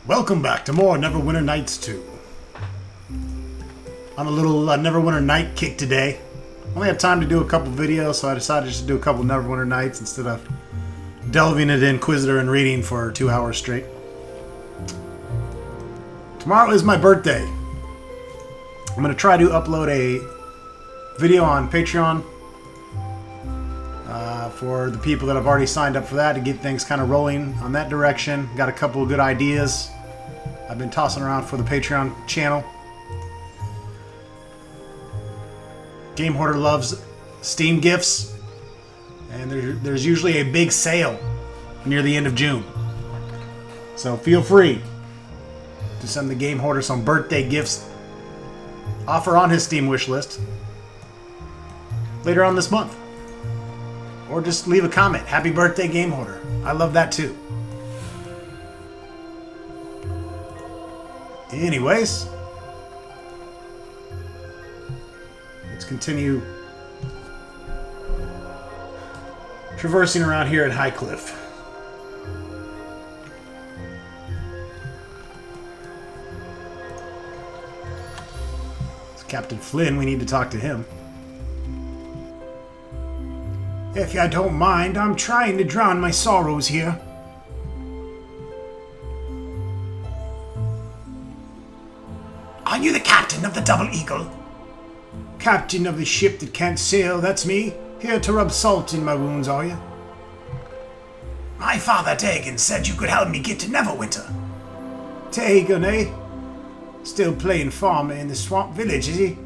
Welcome back to more Neverwinter Nights 2. On a little Neverwinter Night kick today. Only had time to do a couple videos, so I decided just to do a couple Neverwinter Nights instead of delving into Inquisitor and reading for 2 hours straight. Tomorrow is my birthday. I'm going to try to upload a video on Patreon for the people that have already signed up for that to get things kind of rolling on that direction. Got a couple of good ideas I've been tossing around for the Patreon channel. Game Hoarder loves Steam gifts, and there's usually a big sale near the end of June. So feel free to send the Game Hoarder some birthday gifts. Offer on his Steam wish list later on this month. Or just leave a comment. Happy birthday, Game Hoarder. I love that too. Anyways, let's continue traversing around here at Highcliff. It's Captain Flynn. We need to talk to him. If you don't mind, I'm trying to drown my sorrows here. Are you the captain of the Double Eagle? Captain of the ship that can't sail, that's me. Here to rub salt in my wounds, are you? My father, Dagon, said you could help me get to Neverwinter. Dagon, eh? Still playing farmer in the swamp village, is he?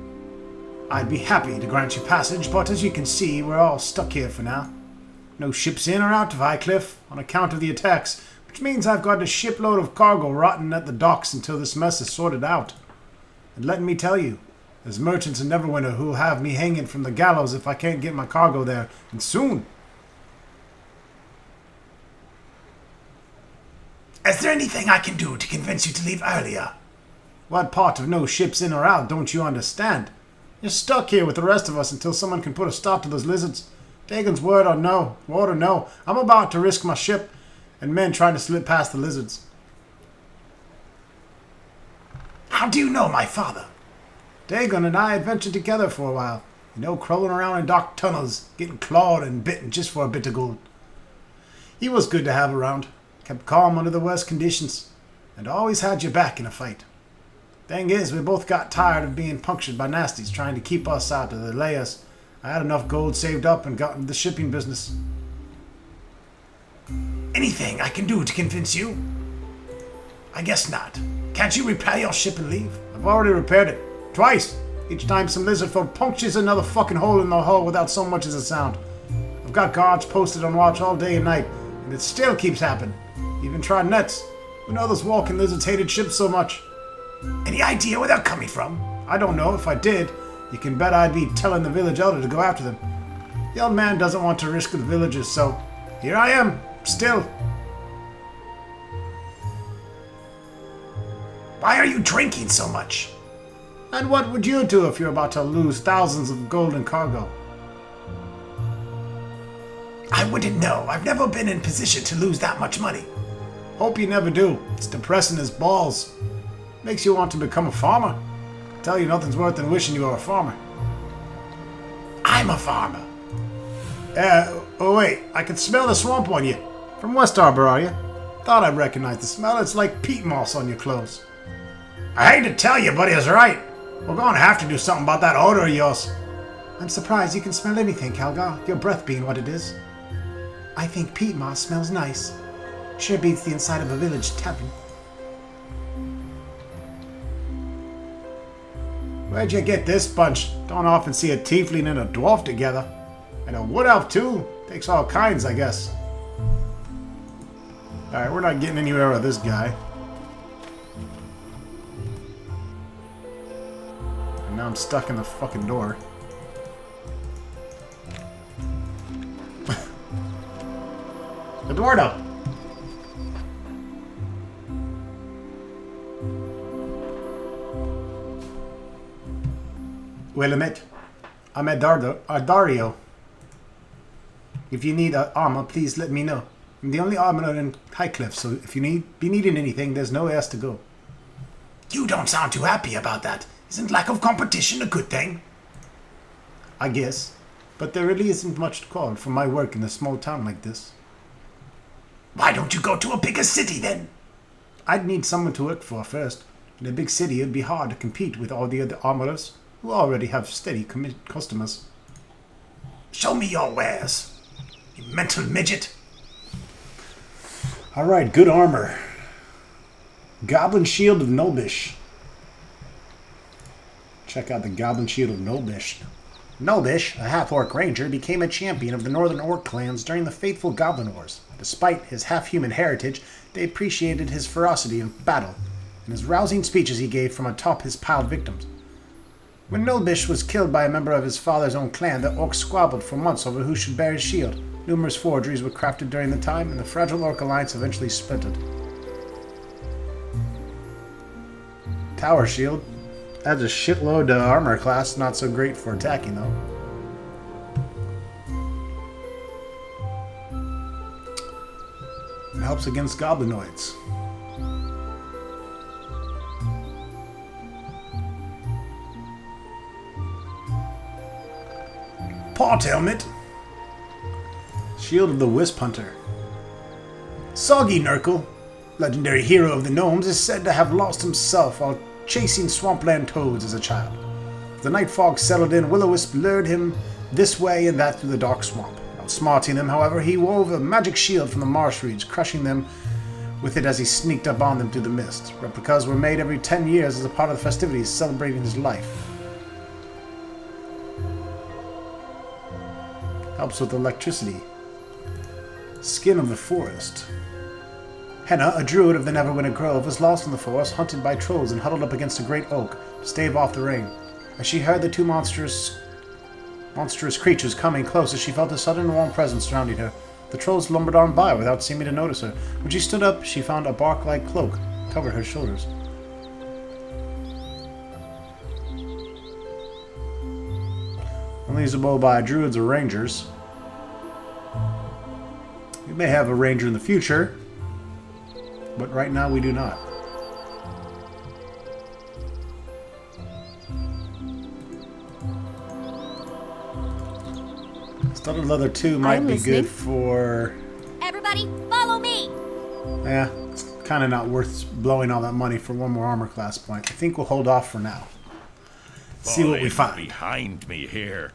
I'd be happy to grant you passage, but as you can see, we're all stuck here for now. No ships in or out of Highcliff on account of the attacks, which means I've got a shipload of cargo rotting at the docks until this mess is sorted out. And let me tell you, there's merchants in Neverwinter who'll have me hanging from the gallows if I can't get my cargo there, and soon. Is there anything I can do to convince you to leave earlier? What part of no ships in or out don't you understand? You're stuck here with the rest of us until someone can put a stop to those lizards. Dagon's word or no. I'm about to risk my ship and men trying to slip past the lizards. How do you know my father? Dagon and I adventured together for a while. You know, crawling around in dark tunnels, getting clawed and bitten just for a bit of gold. He was good to have around. Kept calm under the worst conditions. And always had your back in a fight. Thing is, we both got tired of being punctured by nasties trying to keep us out of the layers. I had enough gold saved up and got into the shipping business. Anything I can do to convince you? I guess not. Can't you repair your ship and leave? I've already repaired it. Twice. Each time some lizard folk punctures another fucking hole in the hull without so much as a sound. I've got guards posted on watch all day and night, and it still keeps happening. Even tried nets. Who know those walking lizards hated ships so much? Any idea where they're coming from? I don't know. If I did, you can bet I'd be telling the village elder to go after them. The old man doesn't want to risk the villagers, so here I am, still. Why are you drinking so much? And what would you do if you're about to lose thousands of gold and cargo? I wouldn't know. I've never been in position to lose that much money. Hope you never do. It's depressing as balls. Makes you want to become a farmer. I tell you, nothing's worse than wishing you were a farmer. I'm a farmer. Oh wait, I can smell the swamp on you. From West Harbor, are you? Thought I'd recognize the smell. It's like peat moss on your clothes. I hate to tell you, but he's right. We're gonna have to do something about that odor of yours. I'm surprised you can smell anything, Calgar, your breath being what it is. I think peat moss smells nice. Sure beats the inside of a village tavern. Where'd you get this bunch? Don't often see a tiefling and a dwarf together. And a wood elf too. Takes all kinds, I guess. Alright, we're not getting anywhere with this guy. And now I'm stuck in the fucking door. Eduardo! Well, I'm Dario. If you need armor, please let me know. I'm the only armorer in Highcliff, so if you be needing anything, there's nowhere else to go. You don't sound too happy about that. Isn't lack of competition a good thing? I guess. But there really isn't much call for my work in a small town like this. Why don't you go to a bigger city then? I'd need someone to work for first. In a big city, it'd be hard to compete with all the other armorers, who already have steady customers. Show me your wares, you mental midget. Alright, good armor. Goblin Shield of Nulbish. Check out the Goblin Shield of Nulbish. Nulbish, a half-orc ranger, became a champion of the northern orc clans during the fateful Goblin Wars. Despite his half-human heritage, they appreciated his ferocity in battle, and his rousing speeches he gave from atop his piled victims. When Nulbish was killed by a member of his father's own clan, the orcs squabbled for months over who should bear his shield. Numerous forgeries were crafted during the time, and the fragile orc alliance eventually splintered. Tower Shield. Adds a shitload to armor class, not so great for attacking though. It helps against goblinoids. Pot helmet. Shield of the Wisp Hunter. Soggy Nurgle, legendary hero of the gnomes, is said to have lost himself while chasing swampland toads as a child. As the night fog settled in, Will-O-Wisp lured him this way and that through the dark swamp. Outsmarting them, however, he wove a magic shield from the marsh reeds, crushing them with it as he sneaked up on them through the mist. Replicas were made every 10 years as a part of the festivities celebrating his life. Helps with electricity. Skin of the Forest. Henna, a druid of the Neverwinter Grove, was lost in the forest, hunted by trolls, and huddled up against a great oak to stave off the rain. As she heard the two monstrous creatures coming closer, she felt a sudden warm presence surrounding her. The trolls lumbered on by without seeming to notice her. When she stood up, she found a bark-like cloak covered her shoulders. Only usable by druids or rangers. We may have a ranger in the future, but right now we do not. Studded leather 2 might be good for... Everybody, follow me! Yeah, it's kind of not worth blowing all that money for one more armor class point. I think we'll hold off for now. See what we find. Behind me here.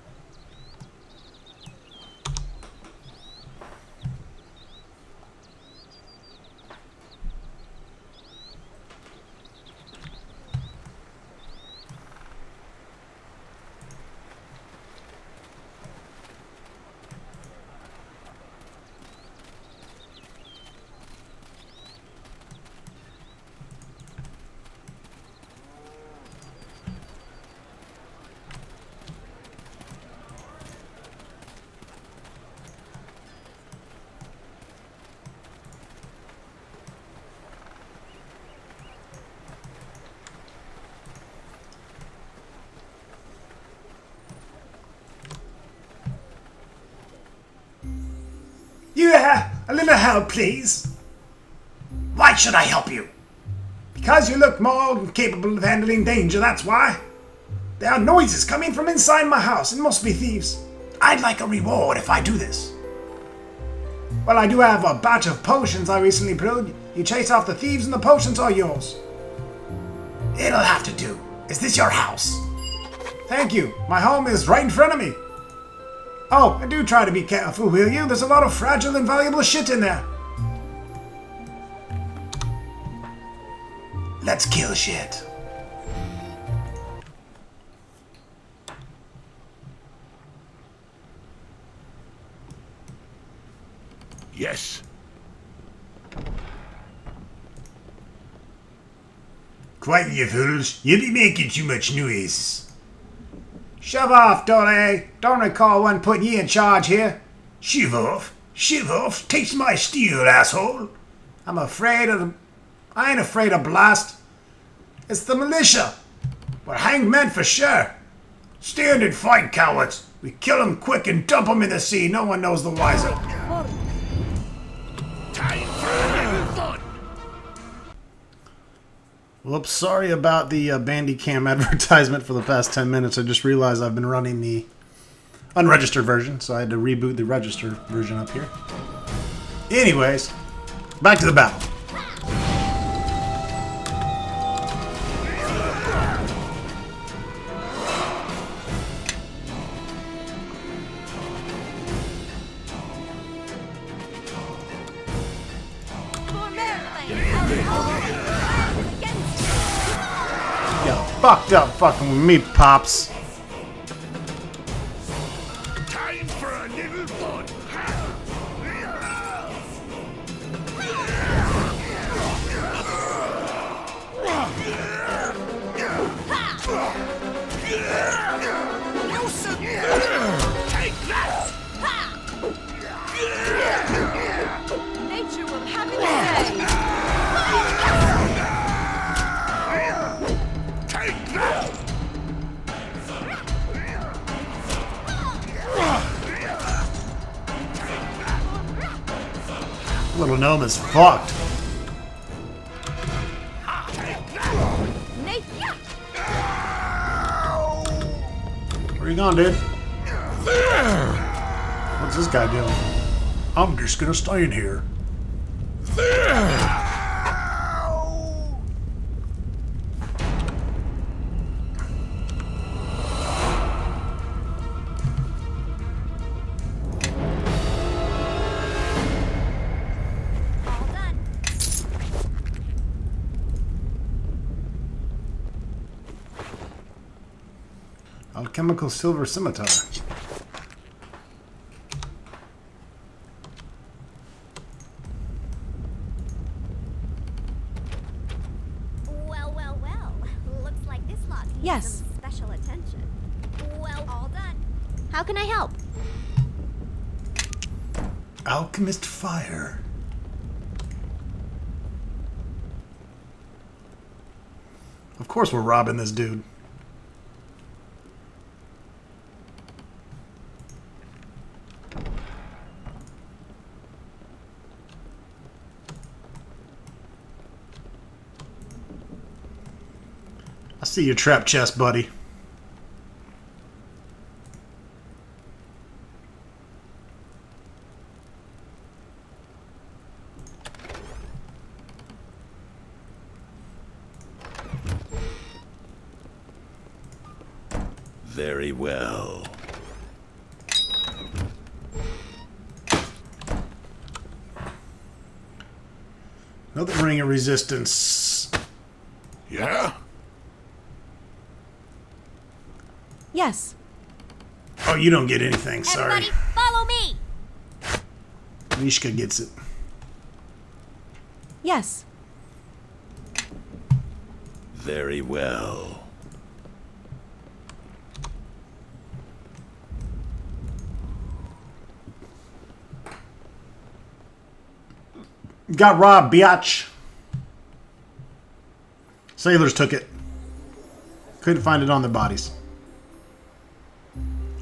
Yeah, a little help, please. Why should I help you? Because you look more capable of handling danger, that's why. There are noises coming from inside my house. It must be thieves. I'd like a reward if I do this. Well, I do have a batch of potions I recently brewed. You chase off the thieves and the potions are yours. It'll have to do. Is this your house? Thank you. My home is right in front of me. Oh, and do try to be careful, will you? There's a lot of fragile and valuable shit in there. Let's kill shit. Yes. Quiet, you fools. You be making too much noise. Shove off, Dole. Don't recall one putting you in charge here. Shiv off? Shiv off? Taste my steel, asshole. I ain't afraid of blast. It's the militia. We're hanged men for sure. Stand and fight, cowards. We kill them quick and dump them in the sea. No one knows the wiser. Whoops, sorry about the Bandicam advertisement for the past 10 minutes. I just realized I've been running the unregistered version, so I had to reboot the registered version up here. Anyways, back to the battle. You fucked up fucking with me, Pops. Time for a little fun. Take that! Nature will have its say. Take that! Little gnome is fucked. Nature. Where you going, dude? What's this guy doing? I'm just gonna stay in here. All done. Alchemical silver scimitar. Well. Looks like this lock needs Yes. some special attention. Well, all done. How can I help? Alchemist fire. Of course we're robbing this dude. I see your trap chest, buddy. Very well. Another ring of resistance. Yeah? Yes. Oh, you don't get anything, sorry. Everybody, follow me. Mishka gets it. Yes. Very well. Got robbed, biatch. Sailors took it. Couldn't find it on their bodies.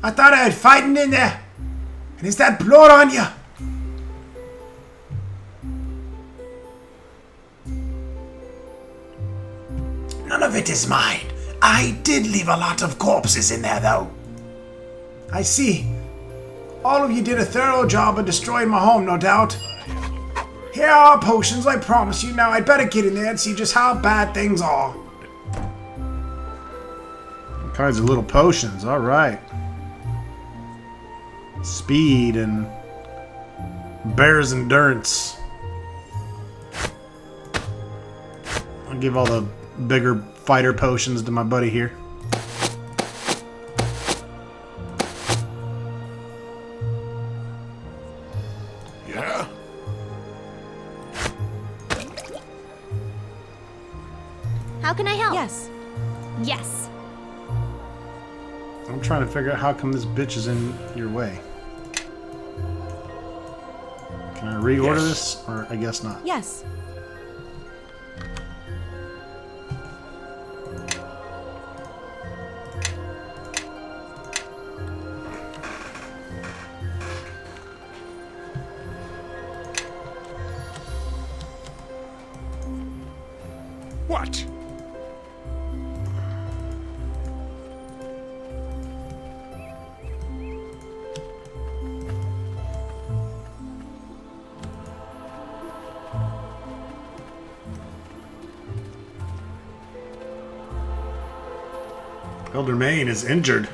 I thought I had fighting in there. And is that blood on you? None of it is mine. I did leave a lot of corpses in there, though. I see. All of you did a thorough job of destroying my home, no doubt. Here are potions, I promise you. Now I'd better get in there and see just how bad things are. All kinds of little potions, alright. Speed and bear's endurance. I'll give all the bigger fighter potions to my buddy here. Yeah? How can I help? Yes. Yes. I'm trying to figure out how come this bitch is in your way. Can I reorder Yes. this? Or I guess not. Yes. What? Elder Main is injured.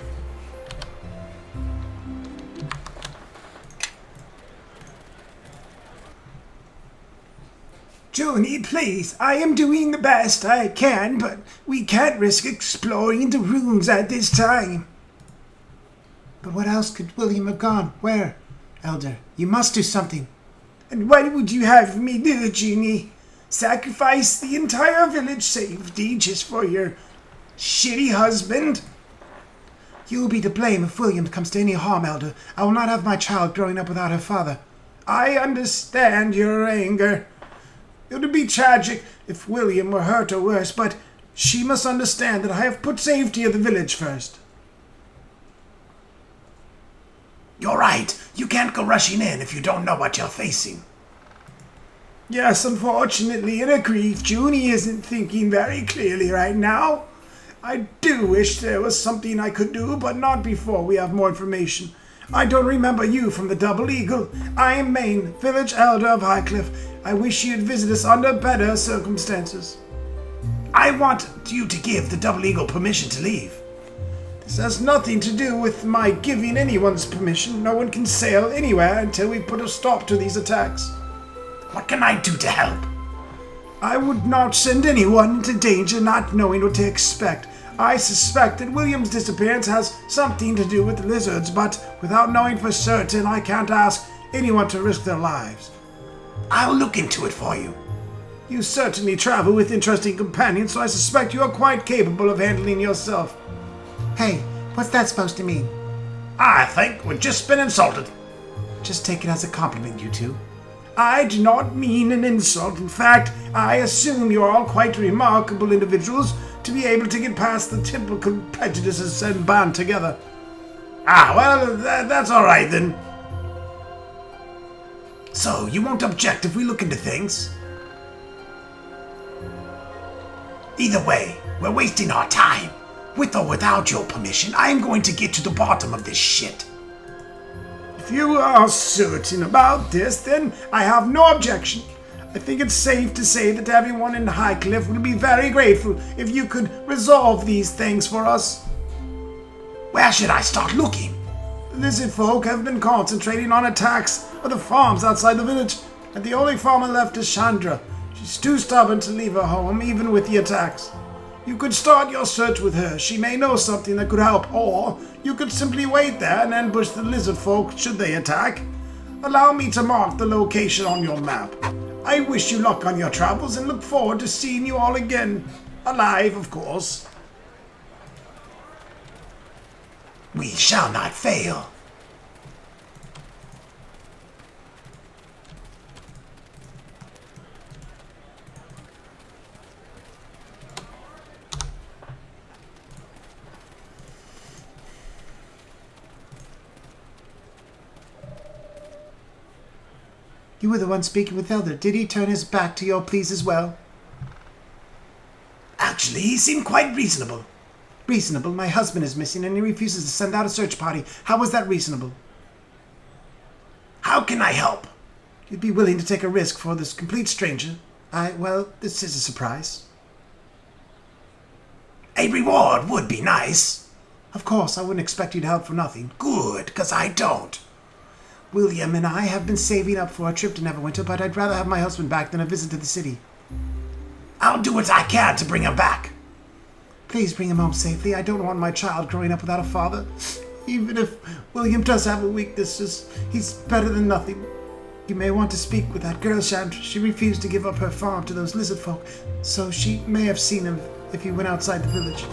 Junie, please, I am doing the best I can, but we can't risk exploring the rooms at this time. But what else could William have gone? Where? Elder, you must do something. And what would you have me do, Junie? Sacrifice the entire village safety just for your shitty husband? You will be to blame if William comes to any harm, Elder. I will not have my child growing up without her father. I understand your anger. It would be tragic if William were hurt or worse, but she must understand that I have put safety of the village first. You're right. You can't go rushing in if you don't know what you're facing. Yes, unfortunately, in her grief, Junie isn't thinking very clearly right now. I do wish there was something I could do, but not before we have more information. I don't remember you from the Double Eagle. I am Maine, village elder of Highcliff. I wish you'd visit us under better circumstances. I want you to give the Double Eagle permission to leave. This has nothing to do with my giving anyone's permission. No one can sail anywhere until we put a stop to these attacks. What can I do to help? I would not send anyone into danger not knowing what to expect. I suspect that William's disappearance has something to do with the lizards, but without knowing for certain, I can't ask anyone to risk their lives. I'll look into it for you. You certainly travel with interesting companions, so I suspect you are quite capable of handling yourself. Hey, what's that supposed to mean? I think we've just been insulted. Just take it as a compliment, you two. I do not mean an insult. In fact, I assume you're all quite remarkable individuals to be able to get past the typical prejudices and band together. Well, that's all right then. So, you won't object if we look into things? Either way, we're wasting our time. With or without your permission, I am going to get to the bottom of this shit. If you are certain about this, then I have no objection. I think it's safe to say that everyone in Highcliff would be very grateful if you could resolve these things for us. Where should I start looking? The lizard folk have been concentrating on attacks of the farms outside the village, and the only farmer left is Shandra. She's too stubborn to leave her home, even with the attacks. You could start your search with her. She may know something that could help, or you could simply wait there and ambush the lizard folk should they attack. Allow me to mark the location on your map. I wish you luck on your travels and look forward to seeing you all again. Alive, of course. We shall not fail. You were the one speaking with Elder. Did he turn his back to your pleas as well? Actually, he seemed quite reasonable. Reasonable? My husband is missing and he refuses to send out a search party. How was that reasonable? How can I help? You'd be willing to take a risk for this complete stranger. Well, this is a surprise. A reward would be nice. Of course, I wouldn't expect you to help for nothing. Good, because I don't. William and I have been saving up for a trip to Neverwinter, but I'd rather have my husband back than a visit to the city. I'll do what I can to bring him back. Please bring him home safely. I don't want my child growing up without a father. Even if William does have a weakness, he's better than nothing. You may want to speak with that girl, Shandra. She refused to give up her farm to those lizard folk, so she may have seen him if he went outside the village.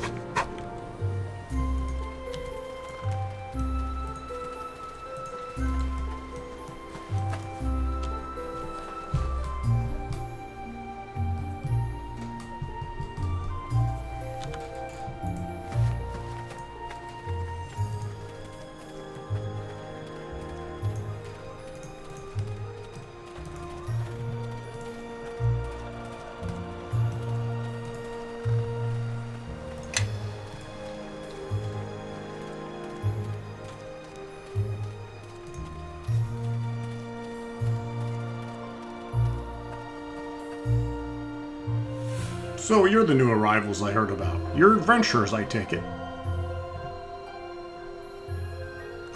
So you're the new arrivals I heard about. You're adventurers, I take it.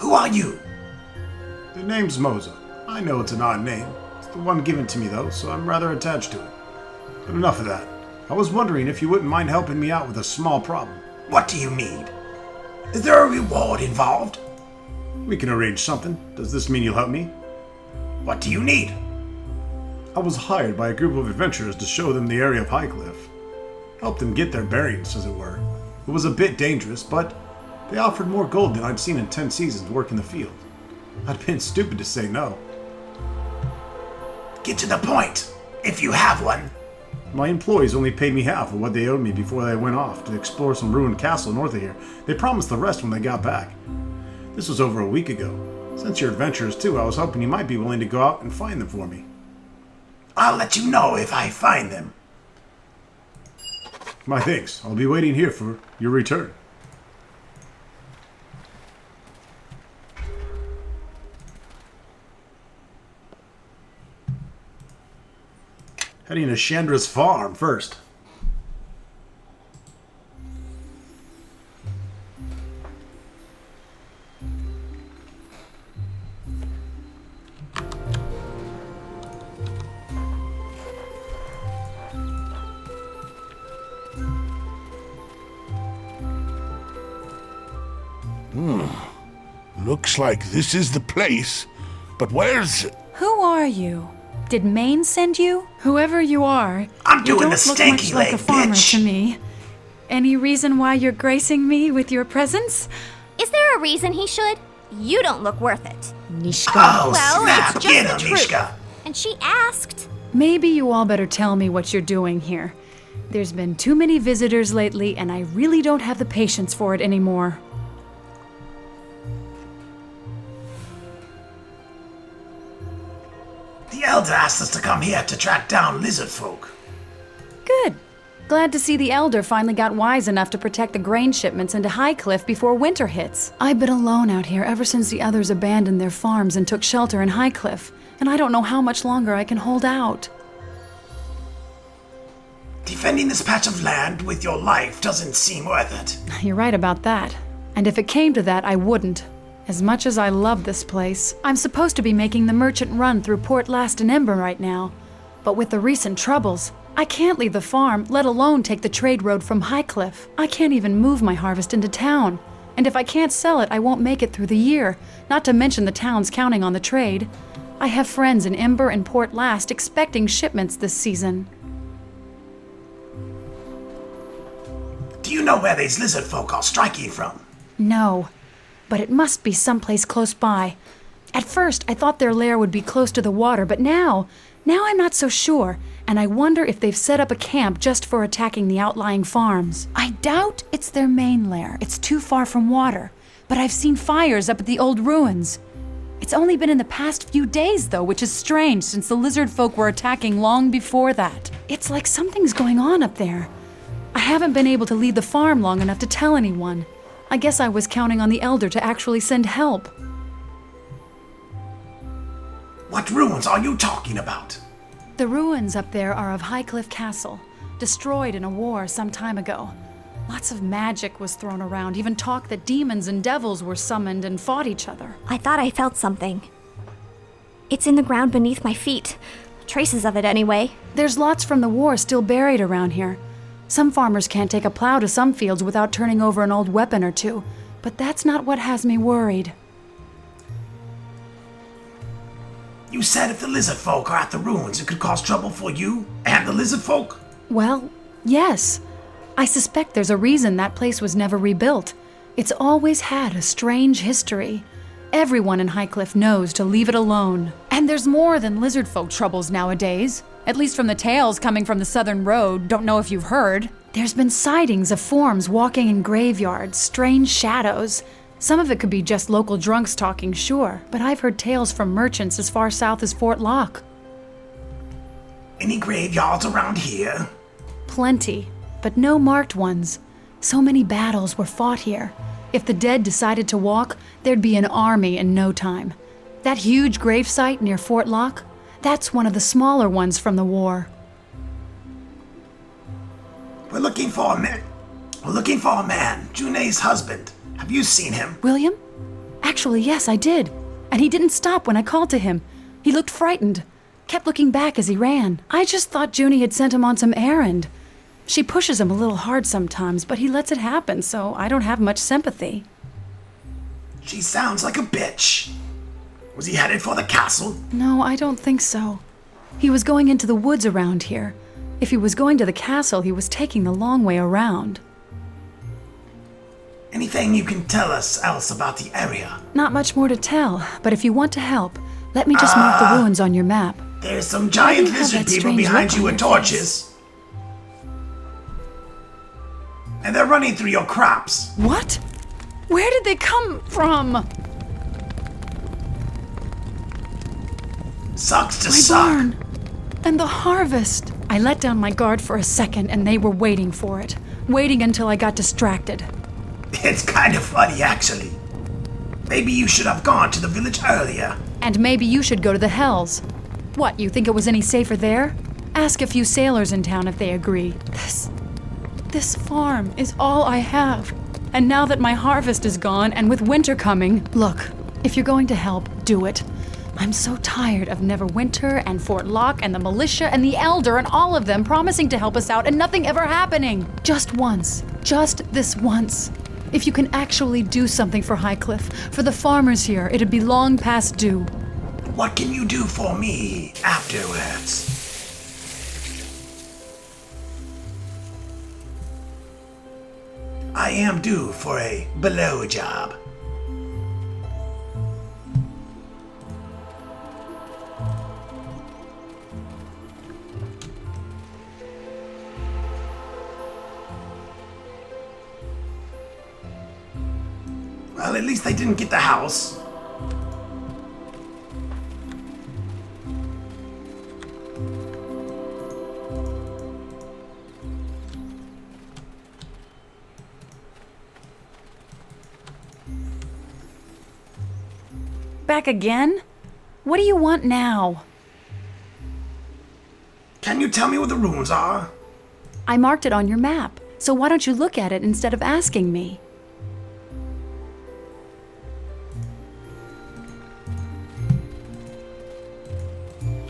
Who are you? The name's Moza. I know it's an odd name. It's the one given to me, though, so I'm rather attached to it. But enough of that. I was wondering if you wouldn't mind helping me out with a small problem. What do you need? Is there a reward involved? We can arrange something. Does this mean you'll help me? What do you need? I was hired by a group of adventurers to show them the area of Highcliff. Help them get their bearings, as it were. It was a bit dangerous, but they offered more gold than I'd seen in 10 seasons work in the field. I'd been stupid to say no. Get to the point, if you have one. My employees only paid me half of what they owed me before they went off to explore some ruined castle north of here. They promised the rest when they got back. This was over a week ago. Since you're adventurers too, I was hoping you might be willing to go out and find them for me. I'll let you know if I find them. My thanks. I'll be waiting here for your return. Heading to Shandra's farm first. Looks like this is the place. But where's... Who are you? Did Maine send you? Whoever you are, I'm you doing don't the look stanky much like a leg, farmer bitch. to me. Any reason why you're gracing me with your presence? Is there a reason he should? You don't look worth it. Nishka. Oh, Well, snap! it's just Get the him, truth. Mishka. And she asked. Maybe you all better tell me what you're doing here. There's been too many visitors lately, and I really don't have the patience for it anymore. The Elder asked us to come here to track down lizard folk. Good. Glad to see the Elder finally got wise enough to protect the grain shipments into Highcliff before winter hits. I've been alone out here ever since the others abandoned their farms and took shelter in Highcliff, and I don't know how much longer I can hold out. Defending this patch of land with your life doesn't seem worth it. You're right about that. And if it came to that, I wouldn't. As much as I love this place, I'm supposed to be making the merchant run through Port Last and Ember right now. But with the recent troubles, I can't leave the farm, let alone take the trade road from Highcliff. I can't even move my harvest into town. And if I can't sell it, I won't make it through the year, not to mention the town's counting on the trade. I have friends in Ember and Port Last expecting shipments this season. Do you know where these lizard folk are striking from? No, but it must be someplace close by. At first, I thought their lair would be close to the water, but now I'm not so sure, and I wonder if they've set up a camp just for attacking the outlying farms. I doubt it's their main lair. It's too far from water, but I've seen fires up at the old ruins. It's only been in the past few days, though, which is strange since the lizard folk were attacking long before that. It's like something's going on up there. I haven't been able to leave the farm long enough to tell anyone. I guess I was counting on the Elder to actually send help. What ruins are you talking about? The ruins up there are of Highcliff Castle, destroyed in a war some time ago. Lots of magic was thrown around, even talk that demons and devils were summoned and fought each other. I thought I felt something. It's in the ground beneath my feet. Traces of it, anyway. There's lots from the war still buried around here. Some farmers can't take a plow to some fields without turning over an old weapon or two, but that's not what has me worried. You said if the lizard folk are at the ruins, it could cause trouble for you and the lizard folk? Well, yes. I suspect there's a reason that place was never rebuilt. It's always had a strange history. Everyone in Highcliff knows to leave it alone. And there's more than lizard folk troubles nowadays. At least from the tales coming from the Southern Road, don't know if you've heard. There's been sightings of forms walking in graveyards, strange shadows. Some of it could be just local drunks talking, sure, but I've heard tales from merchants as far south as Fort Locke. Any graveyards around here? Plenty, but no marked ones. So many battles were fought here. If the dead decided to walk, there'd be an army in no time. That huge gravesite near Fort Locke, that's one of the smaller ones from the war. We're looking for a man, June's husband. Have you seen him? William? Actually, yes, I did. And he didn't stop when I called to him. He looked frightened, kept looking back as he ran. I just thought Junie had sent him on some errand. She pushes him a little hard sometimes, but he lets it happen, so I don't have much sympathy. She sounds like a bitch. Was he headed for the castle? No, I don't think so. He was going into the woods around here. If he was going to the castle, he was taking the long way around. Anything you can tell us else about the area? Not much more to tell, but if you want to help, let me just mark the ruins on your map. There's some giant you have lizard that people strange behind look you on with your torches. And they're running through your crops. What? Where did they come from? Sucks to My suck. barn. And the harvest. I let down my guard for a second and they were waiting for it. Waiting until I got distracted. It's kind of funny, actually. Maybe you should have gone to the village earlier. And maybe you should go to the Hells. What, you think it was any safer there? Ask a few sailors in town if they agree. This farm is all I have. And now that my harvest is gone and with winter coming, look, if you're going to help, do it. I'm so tired of Neverwinter and Fort Locke and the militia and the Elder and all of them promising to help us out and nothing ever happening. Just once. Just this once. If you can actually do something for Highcliffe, for the farmers here, it'd be long past due. What can you do for me afterwards? I am due for a below job. Well, at least they didn't get the house. Back again? What do you want now? Can you tell me where the ruins are? I marked it on your map, so why don't you look at it instead of asking me?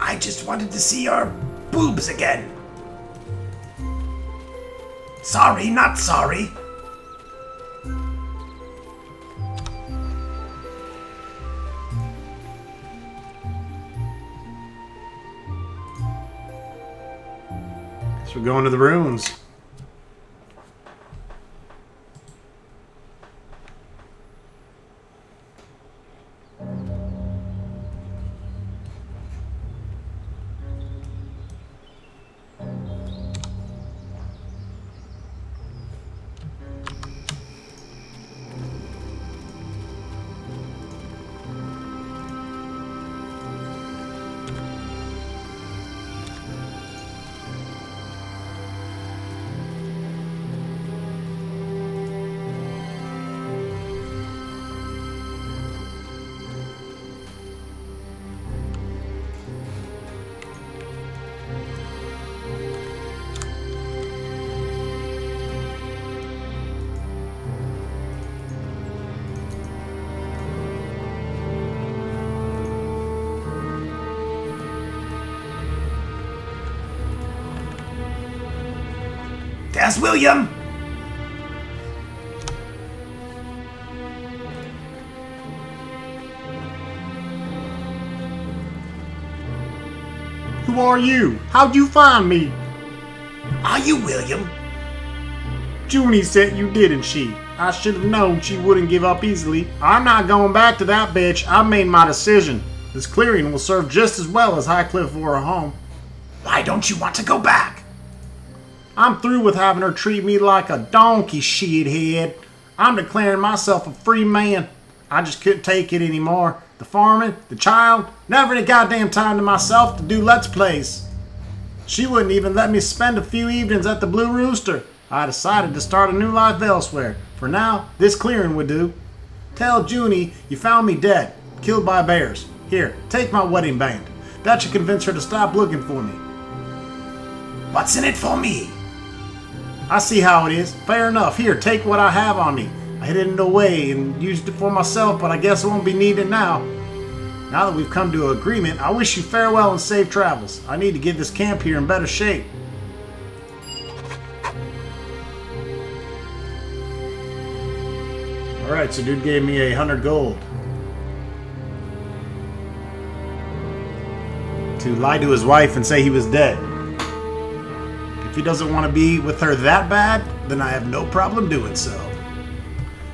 I just wanted to see your boobs again. Sorry, not sorry. So we're going to the ruins. There's William. Who are you? How'd you find me? Are you William? Junie said you didn't she? I should have known she wouldn't give up easily. I'm not going back to that bitch. I made my decision. This clearing will serve just as well as Highcliffe for a home. Why don't you want to go back? I'm through with having her treat me like a donkey, shithead. I'm declaring myself a free man. I just couldn't take it anymore. The farming, the child, never any goddamn time to myself to do Let's Plays. She wouldn't even let me spend a few evenings at the Blue Rooster. I decided to start a new life elsewhere. For now, this clearing would do. Tell Junie you found me dead, killed by bears. Here, take my wedding band. That should convince her to stop looking for me. What's in it for me? I see how it is. Fair enough. Here, take what I have on me. I hid it away and used it for myself, but I guess it won't be needed now. Now that we've come to an agreement, I wish you farewell and safe travels. I need to get this camp here in better shape. Alright, so dude gave me 100 gold. To lie to his wife and say he was dead. If he doesn't want to be with her that bad, then I have no problem doing so.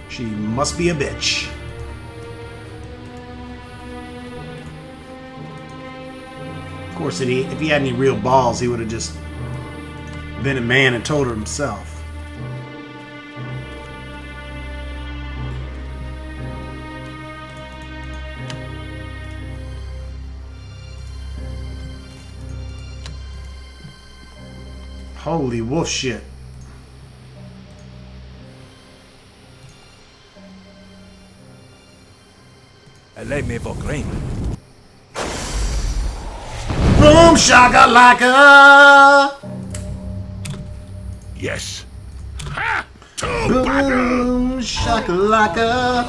She must be a bitch. Of course, if he had any real balls, he would have just been a man and told her himself. Holy wolf shit. Let me for grain. Boom shakalaka! Yes. Ha! Two butter! Boom shakalaka!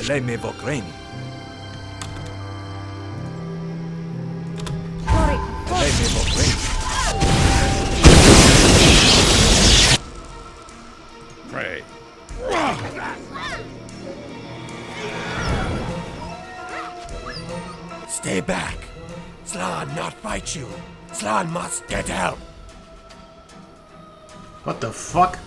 Let me for grain. Let me for grain. Pray. Stay back. Slan not fight you. Slan must get help. What the fuck?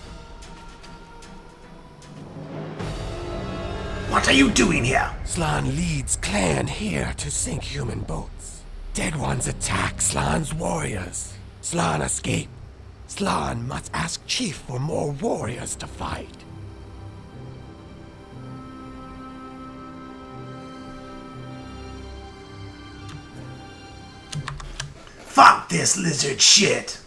What are you doing here? Slan leads clan here to sink human boats. Dead ones attack Slan's warriors. Slan escape. Slan must ask chief for more warriors to fight. Fuck this lizard shit.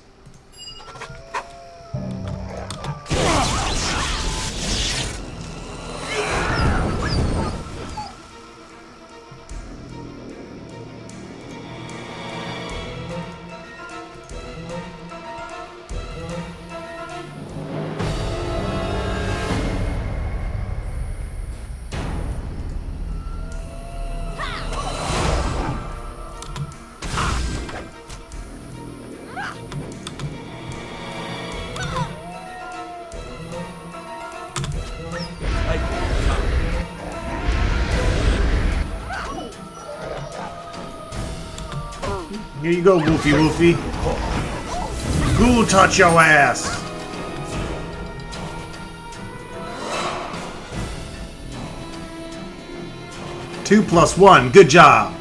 Here you go, Wolfie Wolfie. Ghoul touch your ass. Two plus one. Good job.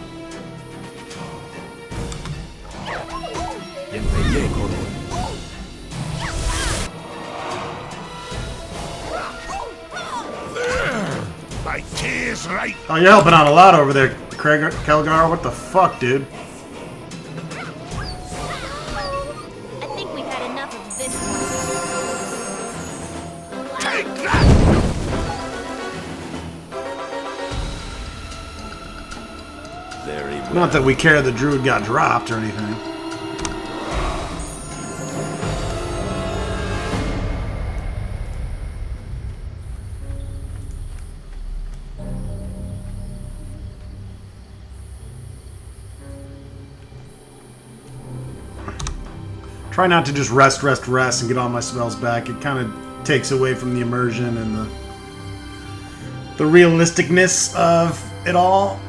My tears right. Oh, you're helping out a lot over there, Kelgar. What the fuck, dude? I think we've had enough of this one. Take that! Very well. Not that we care the druid got dropped or anything. Try not to just rest and get all my spells back. It kind of takes away from the immersion and the realisticness of it all.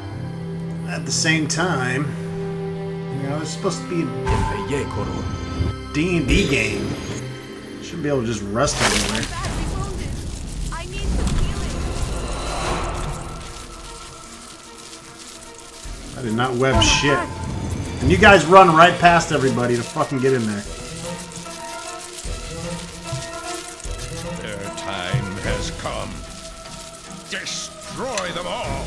At the same time, you know, it's supposed to be a D&D game. Should be able to just rest everywhere. I did not web shit. And you guys run right past everybody to fucking get in there. Their time has come. Destroy them all.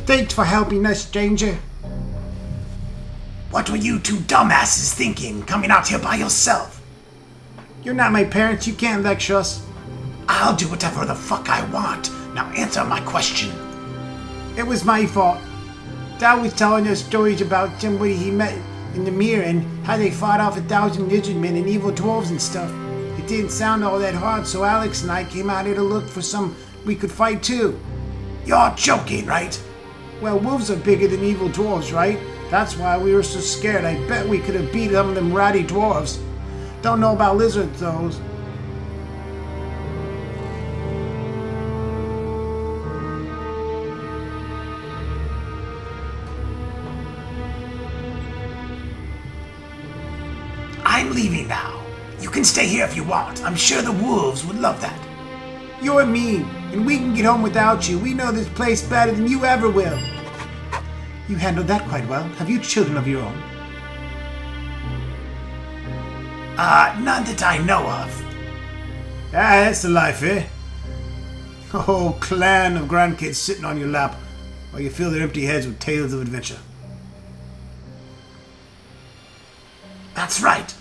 Thanks for helping us, stranger. What were you two dumbasses thinking, coming out here by yourself? You're not my parents, you can't lecture us. I'll do whatever the fuck I want. Now answer my question. It was my fault. Dad was telling us stories about somebody he met in the mirror and how they fought off 1,000 lizard men and evil dwarves and stuff. It didn't sound all that hard, so Alex and I came out here to look for some we could fight too. You're joking, right? Well, wolves are bigger than evil dwarves, right? That's why we were so scared. I bet we could have beat some of them ratty dwarves. Don't know about lizards, though. I'm leaving now. You can stay here if you want. I'm sure the wolves would love that. You're mean, and we can get home without you. We know this place better than you ever will. You handled that quite well. Have you children of your own? None that I know of. That's the life, eh? A whole clan of grandkids sitting on your lap while you fill their empty heads with tales of adventure. That's right.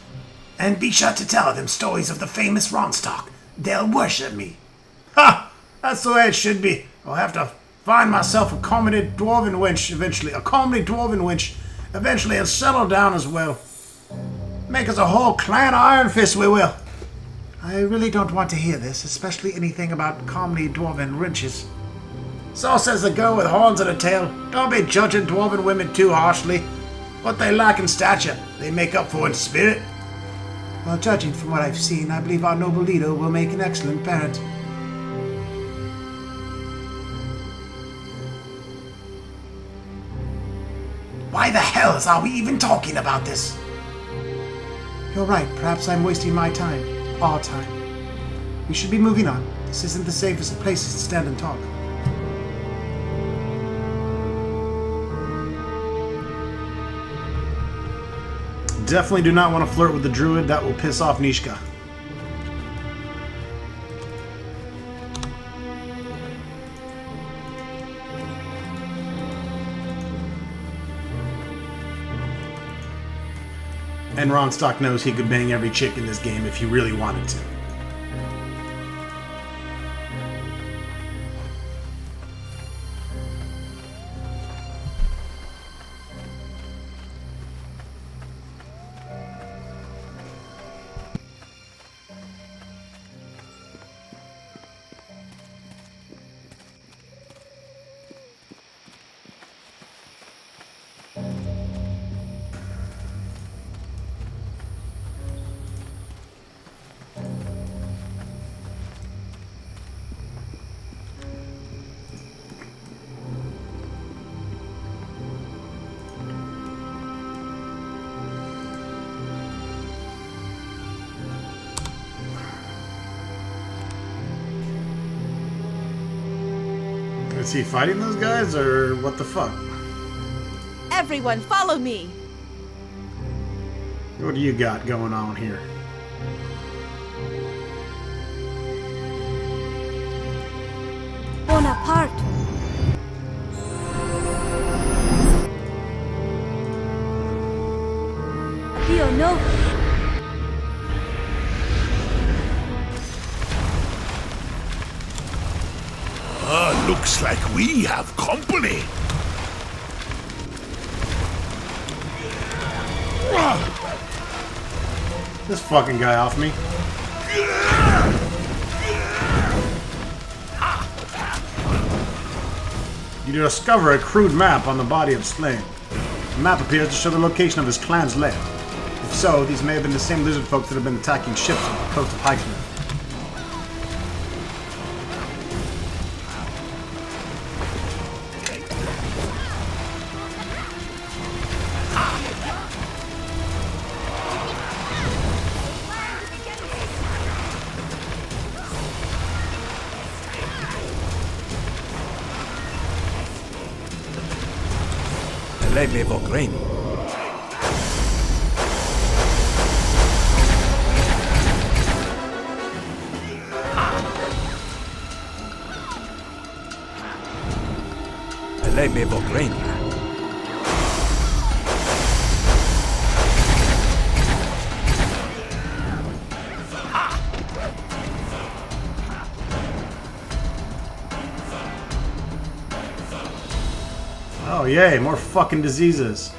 And be sure to tell them stories of the famous Ronstock. They'll worship me. Ha! That's the way it should be. I'll have to find myself a comedy dwarven wench eventually. A comedy dwarven wench eventually and settle down as well. Make us a whole clan of Iron Fist, we will. I really don't want to hear this, especially anything about comedy dwarven wenches. So says the girl with horns on her tail. Don't be judging dwarven women too harshly. What they lack in stature, they make up for in spirit. Well, judging from what I've seen, I believe our noble leader will make an excellent parent. Why the hells are we even talking about this? You're right, perhaps I'm wasting my time. Our time. We should be moving on. This isn't the safest of places to stand and talk. Definitely do not want to flirt with the druid. That will piss off Nishka. And Ronstock knows he could bang every chick in this game if he really wanted to. Is he fighting those guys, or what the fuck? Everyone, follow me! What do you got going on here? Bonaparte! Pio Novo! Looks like we have company. This fucking guy off me. You discover a crude map on the body of Slain. The map appears to show the location of his clan's lair. If so, these may have been the same lizard folk that have been attacking ships off the coast of Highcliffe. Lebevo green. Lebevo green. Oh yay, more fucking diseases.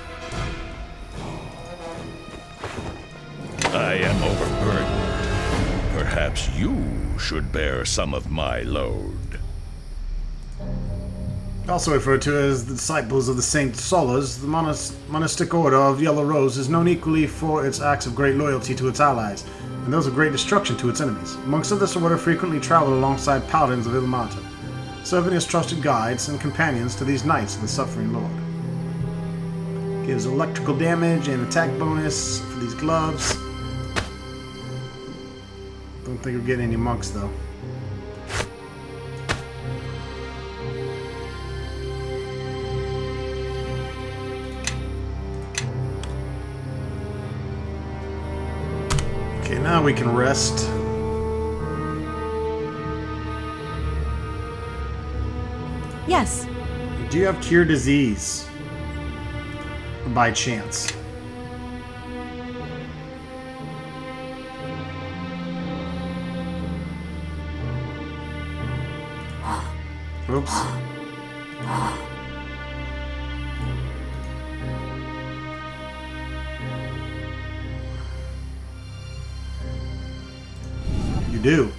I am overburdened. Perhaps you should bear some of my load. Also referred to as the disciples of the Saint Solas, the monastic order of Yellow Rose is known equally for its acts of great loyalty to its allies, and those of great destruction to its enemies. Monks of this order frequently travel alongside paladins of Ilmata, serving as trusted guides and companions to these knights of the Suffering Lord. Gives electrical damage and attack bonus for these gloves. Don't think we'll get any monks though. Okay, now we can rest. Yes. Do you have cure disease? By chance. Oops. You do.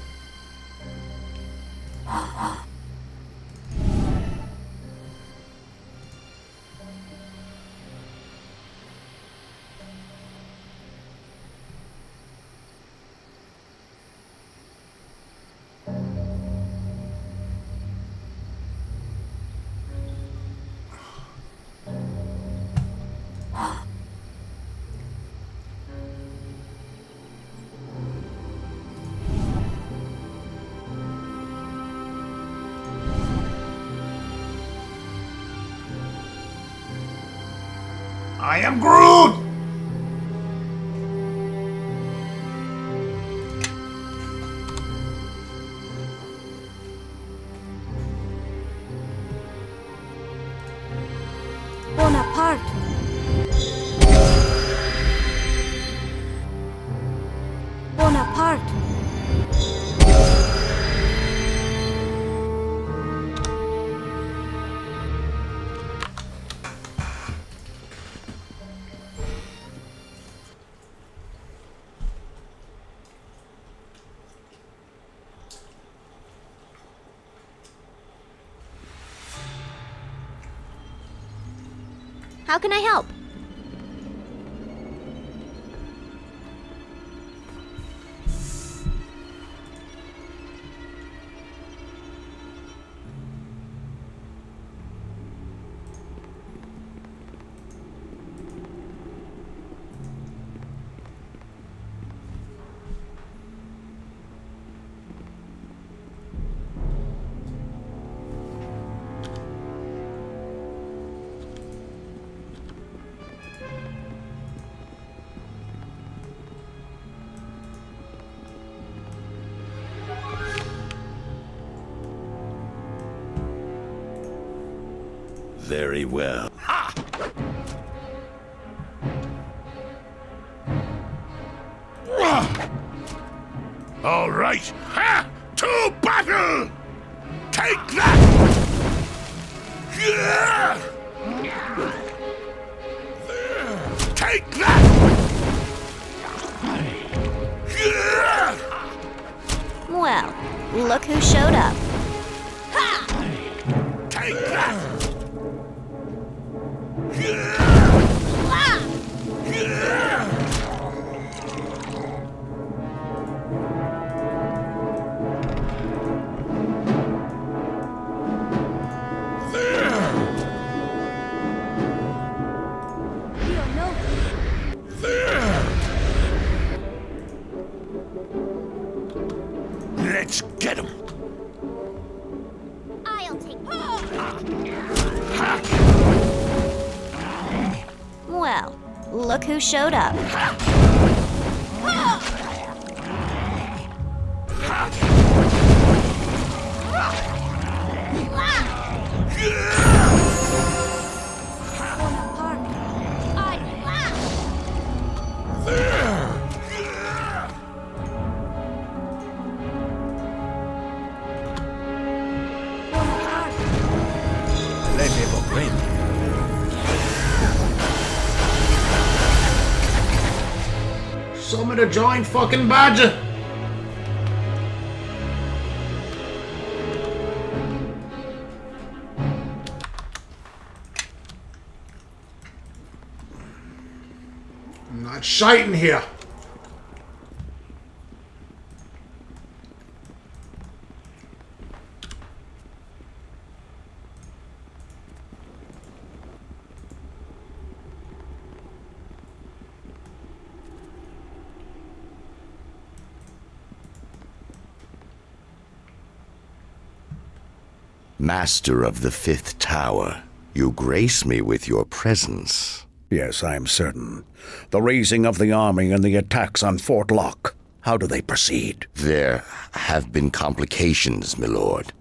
I am Groot! Bonaparte. Bonaparte. How can I help? Very well. Ha! All right. Ha! To battle! Take that! Take that! Well, look who showed up. Take that! Let's get him! I'll take. Well, look who showed up. Summon a giant fucking badger! I'm not shiting here. Master of the Fifth Tower, you grace me with your presence. Yes, I am certain. The raising of the army and the attacks on Fort Locke, how do they proceed? There have been complications, my lord.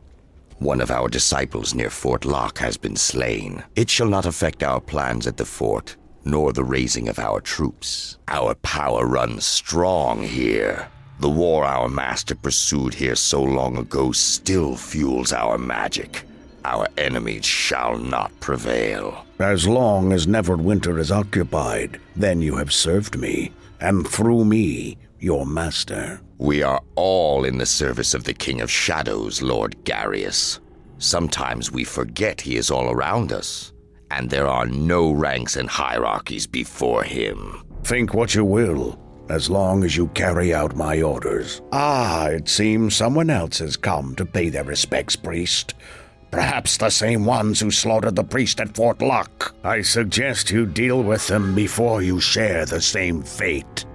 One of our disciples near Fort Locke has been slain. It shall not affect our plans at the fort, nor the raising of our troops. Our power runs strong here. The war our master pursued here so long ago still fuels our magic. Our enemies shall not prevail. As long as Neverwinter is occupied, then you have served me, and through me, your master. We are all in the service of the King of Shadows, Lord Garius. Sometimes we forget he is all around us, and there are no ranks and hierarchies before him. Think what you will, as long as you carry out my orders. Ah, it seems someone else has come to pay their respects, priest. Perhaps the same ones who slaughtered the priest at Fort Locke. I suggest you deal with them before you share the same fate.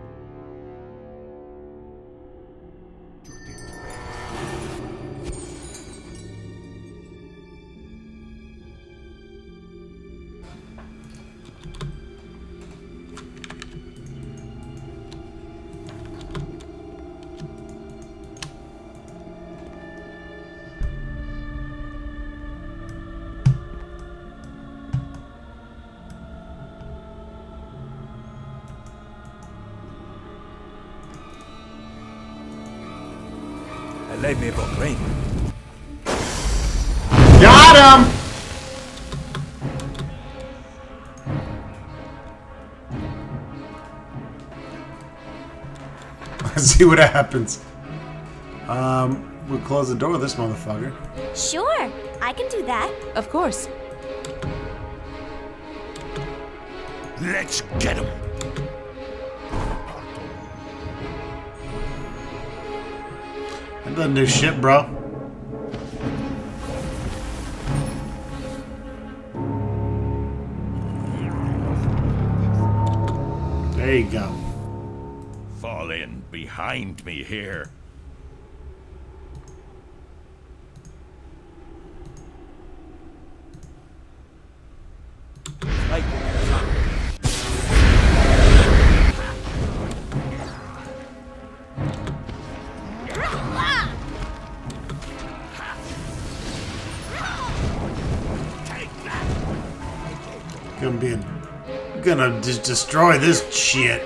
Got him! Let's see what happens. We'll close the door of this motherfucker. Sure, I can do that. Of course. Let's get him! That doesn't do shit, bro. There you go. Fall in behind me here. Gonna just destroy this shit.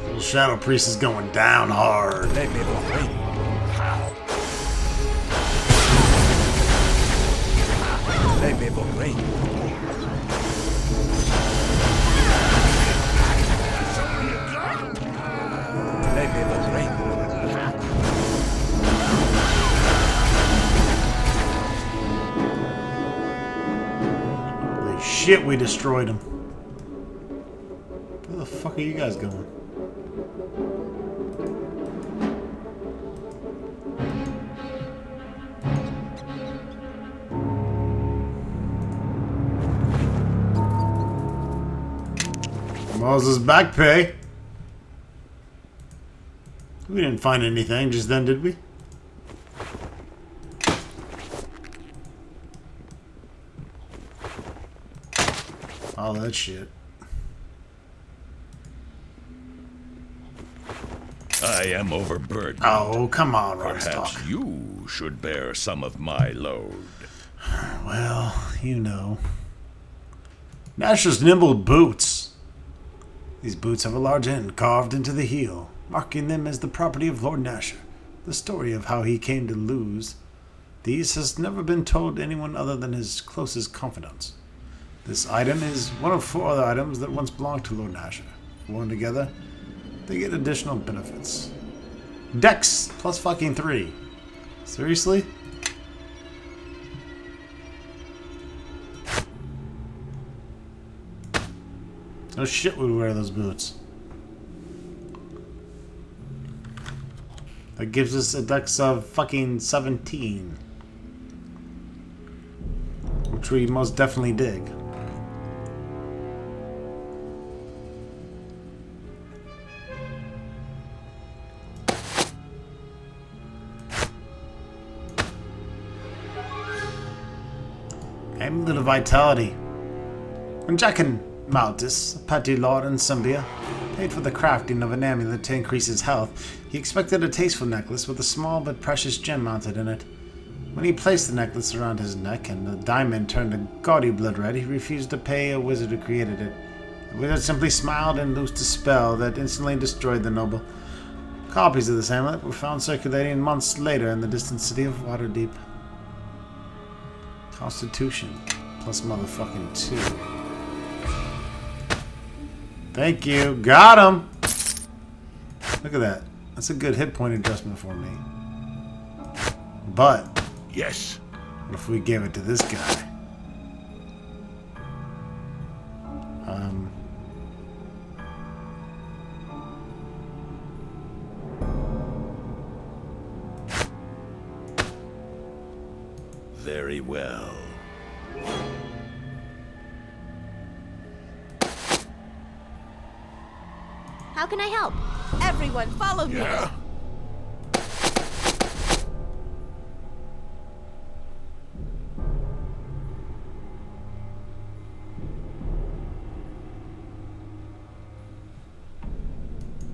Little Shadow Priest is going down hard. shit, we destroyed them. Where the fuck are you guys going? Moses back pay. We didn't find anything just then, did we? All that shit. I am overburdened. Oh, come on, Perhaps Rostock. you should bear some of my load. Well, you know. Nasher's nimble boots. These boots have a large N carved into the heel, marking them as the property of Lord Nasher. The story of how he came to lose these has never been told to anyone other than his closest confidants. This item is one of 4 other items that once belonged to Lord Nasher. Worn together, they get additional benefits. Dex plus fucking 3. Seriously? No shit would wear those boots. That gives us a dex of fucking 17. Which we most definitely dig. Amulet of Vitality. When Jack and Maltus, a petty lord in Symbia, paid for the crafting of an amulet to increase his health, he expected a tasteful necklace with a small but precious gem mounted in it. When he placed the necklace around his neck and the diamond turned a gaudy blood red, he refused to pay a wizard who created it. The wizard simply smiled and loosed a spell that instantly destroyed the noble. Copies of this amulet were found circulating months later in the distant city of Waterdeep. Constitution plus motherfucking 2. Thank you. Got him! Look at that. That's a good hit point adjustment for me. But, Yes. what if we gave it to this guy? Very well. How can I help? Everyone, follow me. Yeah.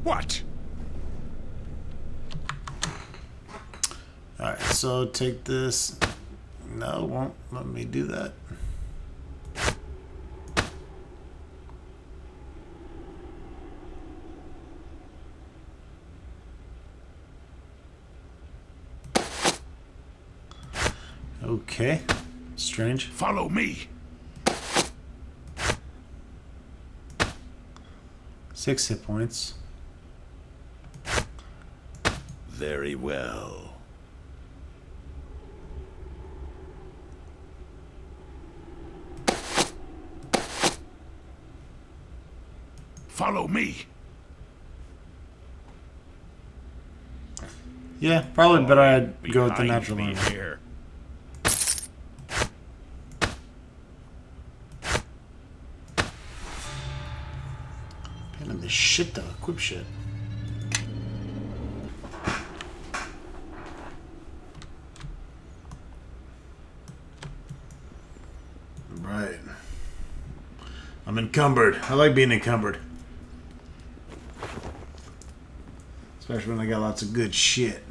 What? Alright, so take this. No, it won't let me do that. Okay. Strange. Follow me. 6 hit points. Very well. Follow me. Yeah, probably better I'd go with the Behind natural me one. here. Pain in the shit though. Equip shit. Right. I'm encumbered. I like being encumbered. Especially when I got lots of good shit.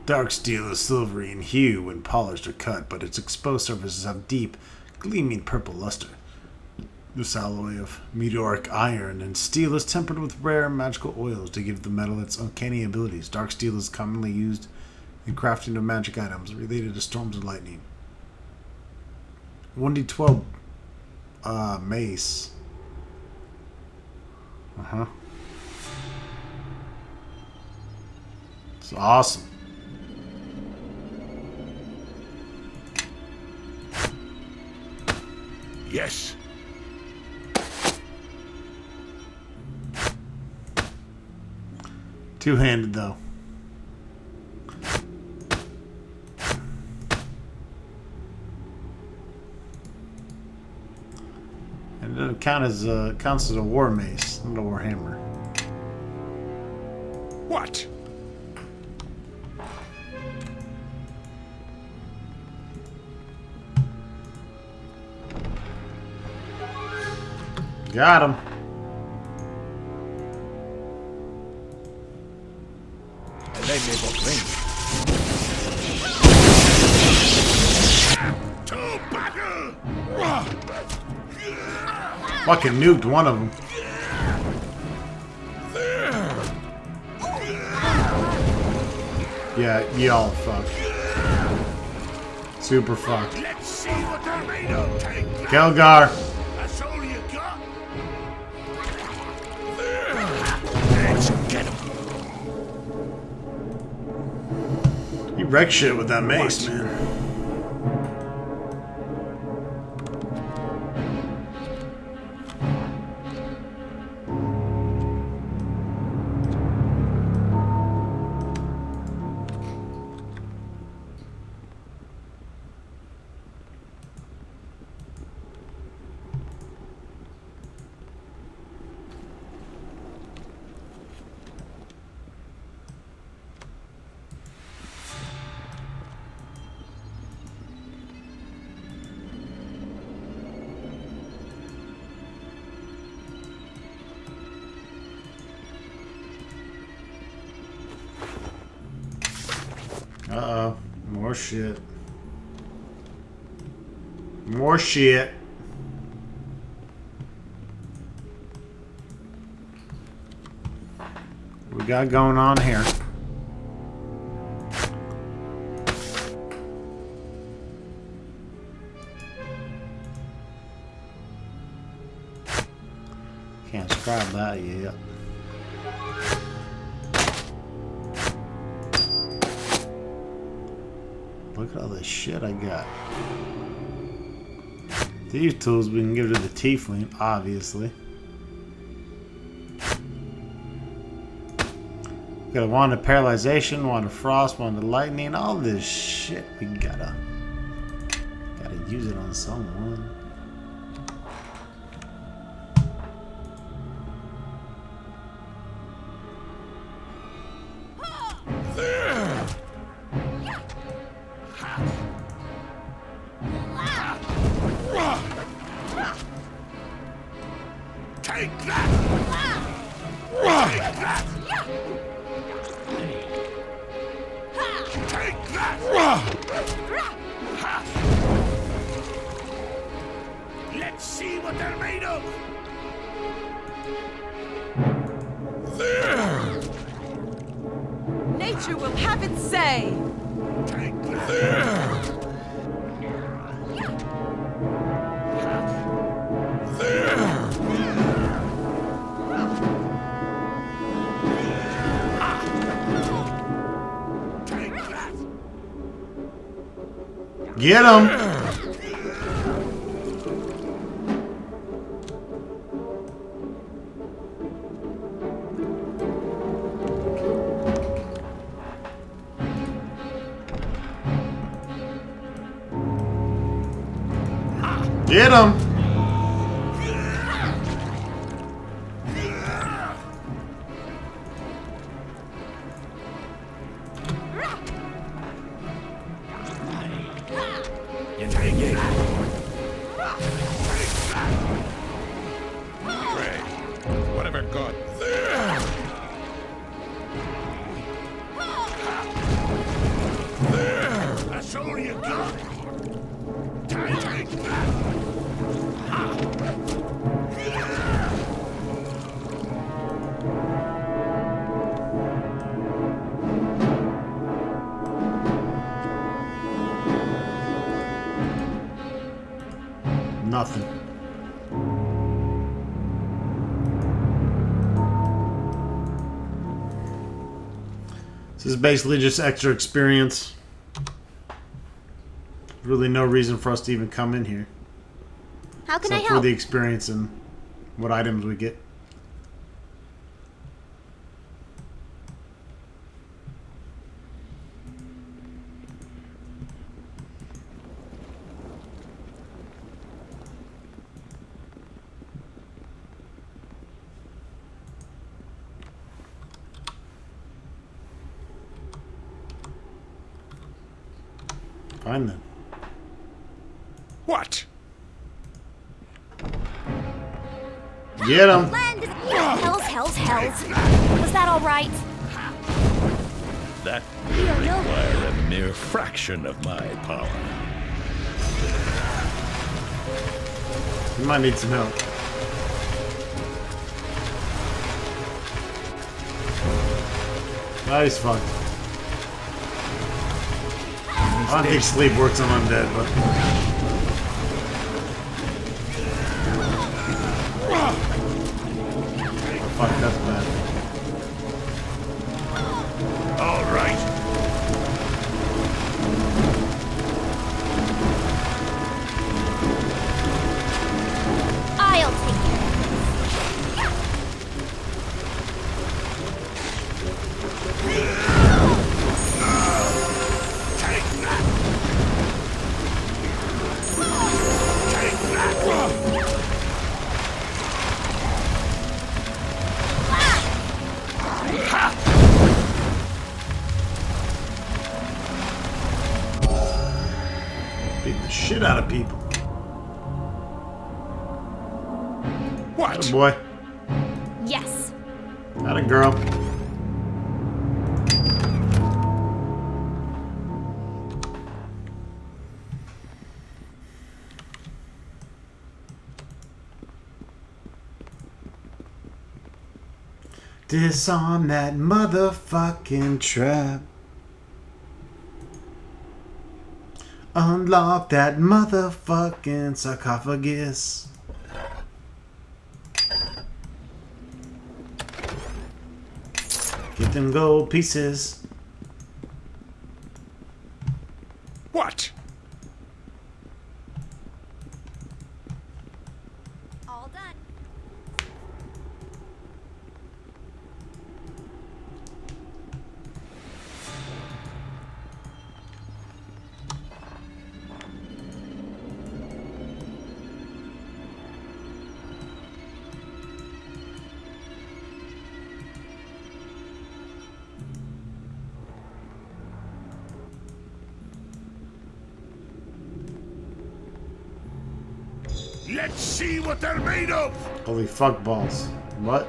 Dark steel is silvery in hue when polished or cut, but its exposed surfaces have deep, gleaming purple luster. This alloy of meteoric iron and steel is tempered with rare magical oils to give the metal its uncanny abilities. Dark steel is commonly used in crafting of magic items related to storms of lightning. 1d12 mace. It's awesome. Yes. Two-handed, though. And it counts as a war mace, not a war hammer. What? Got him. Fucking nuked one of them. Yeah, y'all fucked. Super fucked. Let's see what they're made of. Take that. Kelgar. That's all you got. Let's get him. You wreck shit with that mace, man. Uh-oh. More shit. More shit. What we got going on here? Can't scribe that yet. Look at all this shit I got. These tools we can give to the tiefling, obviously. Got a wand of paralyzation, wand of frost, wand of lightning, all this shit we gotta use it on someone. Take that! Take that! Take that! Let's see what they're made of! There! Nature will have its say! Take that! There! Get him! Get him! Whatever got there? There! That's all you got? Take that! Nothing. This is basically just extra experience. Really no reason for us to even come in here. How can I Except for help? the experience and what items we get. Fine then. What? Get him! Land is... Hells. Was that all right? That will require a mere fraction of my power. You might need some help. Oh, he's fucked. I don't think sleep works on undead, but... Oh, fuck, that's bad. All right. I'll take care of Beat the shit out of people. What? Atta boy. Yes. Atta girl. Disarm that motherfucking trap. Unlock that motherfucking sarcophagus. Get them gold pieces. What? All done. Let's see what they're made of. Holy fuck balls. What?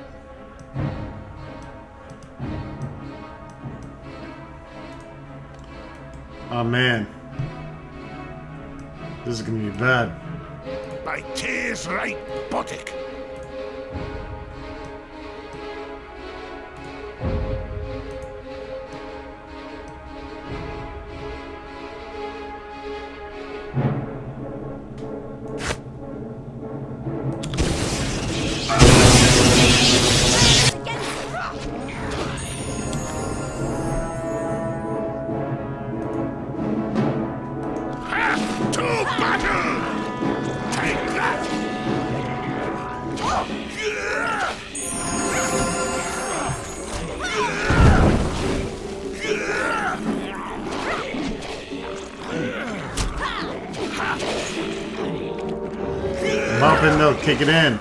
Oh man. This is gonna be bad. My tears right buttock. Bump and milk, kick it in.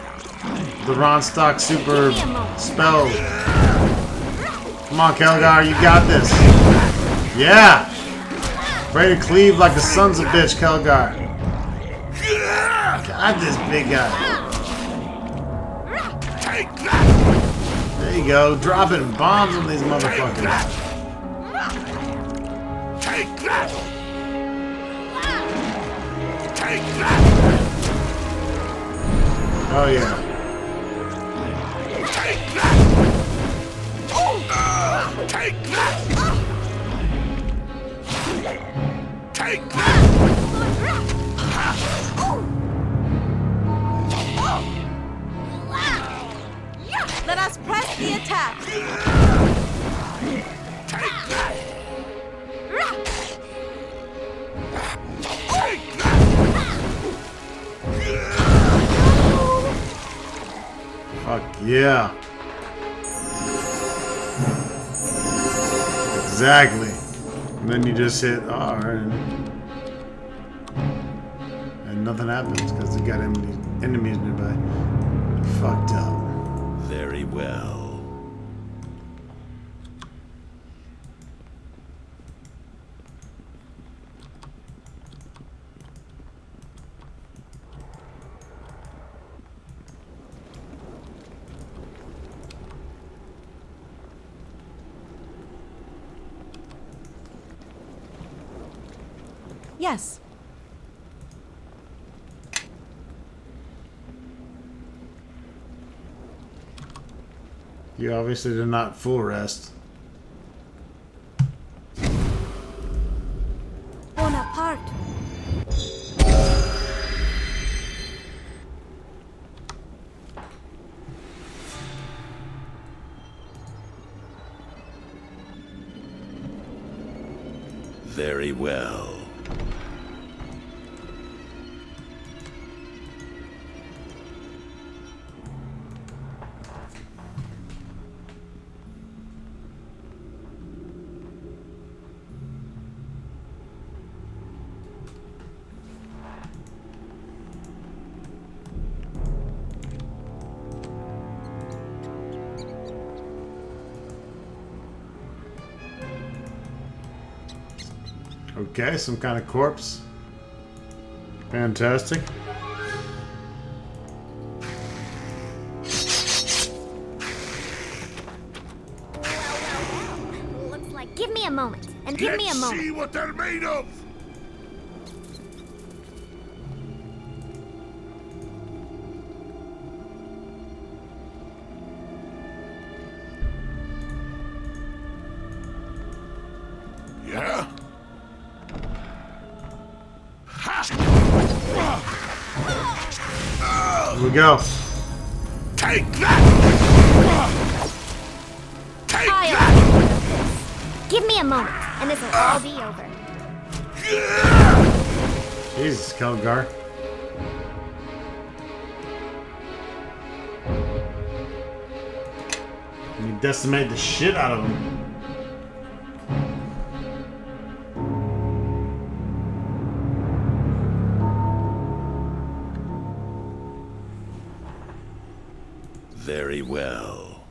The Ron Stock super spell. Come on, Kelgar, you got this. Yeah! Ready to cleave like the sons of bitch, Kelgar. Got this big guy. There you go, dropping bombs on these motherfuckers. Take that! Take that! Oh yeah. Take that! Take that! Take that! Let us press the attack. Take that! Fuck yeah. Exactly. And then you just hit R and nothing happens because you got enemies nearby. Fucked up. Very well. Yes. You obviously did not full rest. Bonaparte. Very well. Okay, some kind of corpse. Fantastic. Well. Looks like. Give me a moment. And give me a moment. See what they're made of. Yeah. Here we go. Take that! Take that! Give me a moment, and this will all be over. Jesus, Kelgar. You decimate the shit out of him. Very well.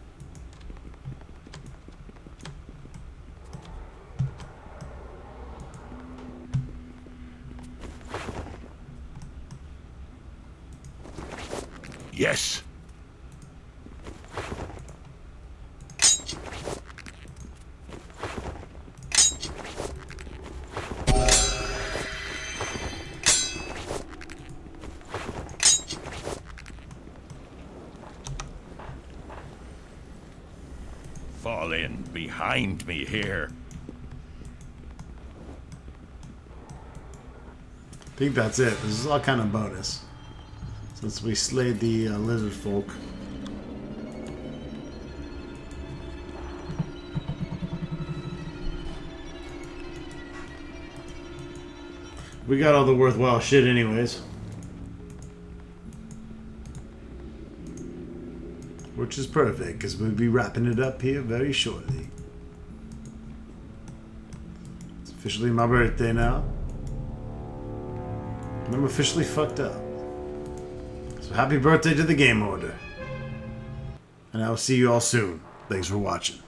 Yes. Fall in behind me here. I think that's it. This is all kind of bonus. Since we slayed the lizard folk. We got all the worthwhile shit anyways. Which is perfect, because we'll be wrapping it up here very shortly. It's officially my birthday now. And I'm officially fucked up. So happy birthday to the game order. And I will see you all soon. Thanks for watching.